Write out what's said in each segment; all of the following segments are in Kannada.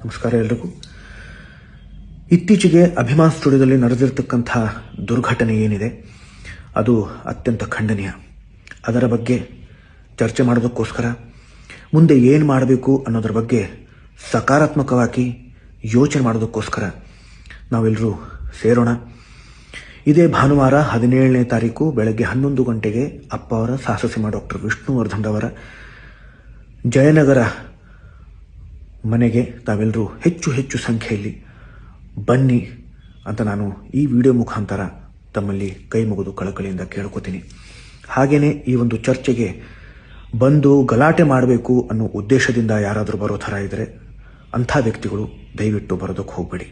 ನಮಸ್ಕಾರ ಎಲ್ರಿಗೂ. ಇತ್ತೀಚೆಗೆ ಅಭಿಮಾನ್ ಸ್ಟುಡಿಯೋದಲ್ಲಿ ನಡೆದಿರ್ತಕ್ಕಂಥ ದುರ್ಘಟನೆ ಏನಿದೆ ಅದು ಅತ್ಯಂತ ಖಂಡನೀಯ. ಅದರ ಬಗ್ಗೆ ಚರ್ಚೆ ಮಾಡೋದಕ್ಕೋಸ್ಕರ ಮುಂದೆ ಏನು ಮಾಡಬೇಕು ಅನ್ನೋದ್ರ ಬಗ್ಗೆ ಸಕಾರಾತ್ಮಕವಾಗಿ ಯೋಚನೆ ಮಾಡೋದಕ್ಕೋಸ್ಕರ ನಾವೆಲ್ಲರೂ ಸೇರೋಣ. ಇದೇ ಭಾನುವಾರ 17ನೇ ತಾರೀಕು ಬೆಳಗ್ಗೆ 11 ಗಂಟೆಗೆ ಅಪ್ಪ ಅವರ ಸಾಹಸಸಿಂಹ ಡಾಕ್ಟರ್ ವಿಷ್ಣುವರ್ಧನ್ ಅವರ ಜಯನಗರ ಮನೆಗೆ ತಾವೆಲ್ಲರೂ ಹೆಚ್ಚು ಸಂಖ್ಯೆಯಲ್ಲಿ ಬನ್ನಿ ಅಂತ ನಾನು ಈ ವಿಡಿಯೋ ಮುಖಾಂತರ ತಮ್ಮಲ್ಲಿ ಕೈ ಮುಗಿದು ಕಳಕಳಿಯಿಂದ ಕೇಳ್ಕೊತೀನಿ. ಹಾಗೆಯೇ ಈ ಒಂದು ಚರ್ಚೆಗೆ ಬಂದು ಗಲಾಟೆ ಮಾಡಬೇಕು ಅನ್ನೋ ಉದ್ದೇಶದಿಂದ ಯಾರಾದರೂ ಬರೋ ಥರ ಇದ್ದರೆ ಅಂಥ ವ್ಯಕ್ತಿಗಳು ದಯವಿಟ್ಟು ಬರೋದಕ್ಕೆ ಹೋಗಬೇಡಿ.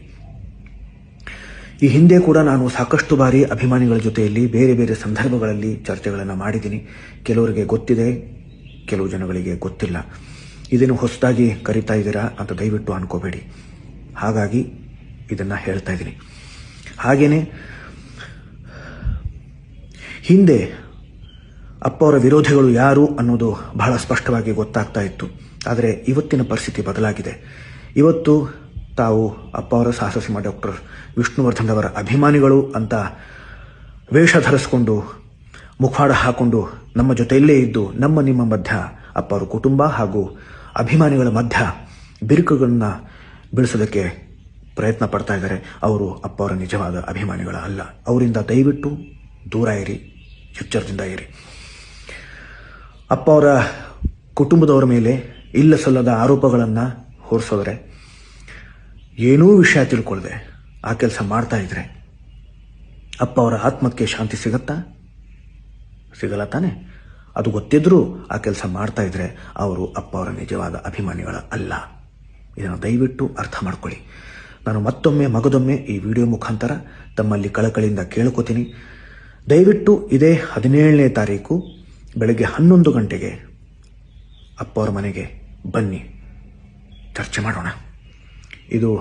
ಈ ಹಿಂದೆ ಕೂಡ ನಾನು ಸಾಕಷ್ಟು ಬಾರಿ ಅಭಿಮಾನಿಗಳ ಜೊತೆಯಲ್ಲಿ ಬೇರೆ ಬೇರೆ ಸಂದರ್ಭಗಳಲ್ಲಿ ಚರ್ಚೆಗಳನ್ನು ಮಾಡಿದ್ದೀನಿ. ಕೆಲವರಿಗೆ ಗೊತ್ತಿದೆ, ಕೆಲವು ಜನಗಳಿಗೆ ಗೊತ್ತಿಲ್ಲ. ಇದೇನು ಹೊಸದಾಗಿ ಕರಿತಾ ಇದ್ದೀರಾ ಅಂತ ದಯವಿಟ್ಟು ಅನ್ಕೋಬೇಡಿ. ಹಾಗಾಗಿ ಇದನ್ನು ಹೇಳ್ತಾ ಇದ್ದೀನಿ. ಹಾಗೆಯೇ ಹಿಂದೆ ಅಪ್ಪ ಅವರ ವಿರೋಧಿಗಳು ಯಾರು ಅನ್ನೋದು ಬಹಳ ಸ್ಪಷ್ಟವಾಗಿ ಗೊತ್ತಾಗ್ತಾ ಇತ್ತು. ಆದರೆ ಇವತ್ತಿನ ಪರಿಸ್ಥಿತಿ ಬದಲಾಗಿದೆ. ಇವತ್ತು ತಾವು ಅಪ್ಪ ಅವರ ಸಾಹಸಸಿಂಹ ಡಾಕ್ಟರ್ ವಿಷ್ಣುವರ್ಧನ್ ಅವರ ಅಭಿಮಾನಿಗಳು ಅಂತ ವೇಷ ಧರಿಸ್ಕೊಂಡು ಮುಖವಾಡ ಹಾಕೊಂಡು ನಮ್ಮ ಜೊತೆಯಲ್ಲೇ ಇದ್ದು ನಿಮ್ಮ ಮಧ್ಯ ಅಪ್ಪ ಅವರ ಕುಟುಂಬ ಹಾಗೂ ಅಭಿಮಾನಿಗಳ ಮಧ್ಯ ಬಿರುಕುಗಳನ್ನ ಬೀಳಿಸೋದಕ್ಕೆ ಪ್ರಯತ್ನ ಪಡ್ತಾ ಇದ್ದಾರೆ. ಅವರು ಅಪ್ಪ ಅವರ ನಿಜವಾದ ಅಭಿಮಾನಿಗಳ ಅಲ್ಲ. ಅವರಿಂದ ದಯವಿಟ್ಟು ದೂರ ಇರಿ, ಎಚ್ಚರದಿಂದ ಇರಿ. ಅಪ್ಪ ಅವರ ಕುಟುಂಬದವರ ಮೇಲೆ ಇಲ್ಲ ಸಲ್ಲದ ಆರೋಪಗಳನ್ನು ಹೊರಿಸೋದ್ರೆ, ಏನೂ ವಿಷಯ ತಿಳ್ಕೊಳ್ಳದೆ ಆ ಕೆಲಸ ಮಾಡ್ತಾ ಇದ್ರೆ ಅಪ್ಪ ಅವರ ಆತ್ಮಕ್ಕೆ ಶಾಂತಿ ಸಿಗಲ್ಲ ತಾನೆ? ಅದು ಗೊತ್ತಿದ್ರೂ ಆ ಕೆಲಸ ಮಾಡ್ತಾ ಇದ್ರೆ ಅವರು ಅಪ್ಪ ಅವರ ನಿಜವಾದ ಅಭಿಮಾನಿಗಳ ಅಲ್ಲ. ಇದನ್ನು ದಯವಿಟ್ಟು ಅರ್ಥ ಮಾಡ್ಕೊಳ್ಳಿ. ನಾನು ಮಗದೊಮ್ಮೆ ಈ ವಿಡಿಯೋ ಮುಖಾಂತರ ತಮ್ಮಲ್ಲಿ ಕಳಕಳಿಯಿಂದ ಕೇಳ್ಕೊತೀನಿ. ದಯವಿಟ್ಟು ಇದೇ 17ನೇ ತಾರೀಕು ಬೆಳಗ್ಗೆ 11 ಗಂಟೆಗೆ ಅಪ್ಪ ಅವರ ಮನೆಗೆ ಬನ್ನಿ, ಚರ್ಚೆ ಮಾಡೋಣ. ಇದು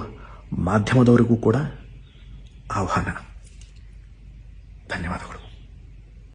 ಮಾಧ್ಯಮದವರಿಗೂ ಕೂಡ ಆಹ್ವಾನ. ಧನ್ಯವಾದಗಳು.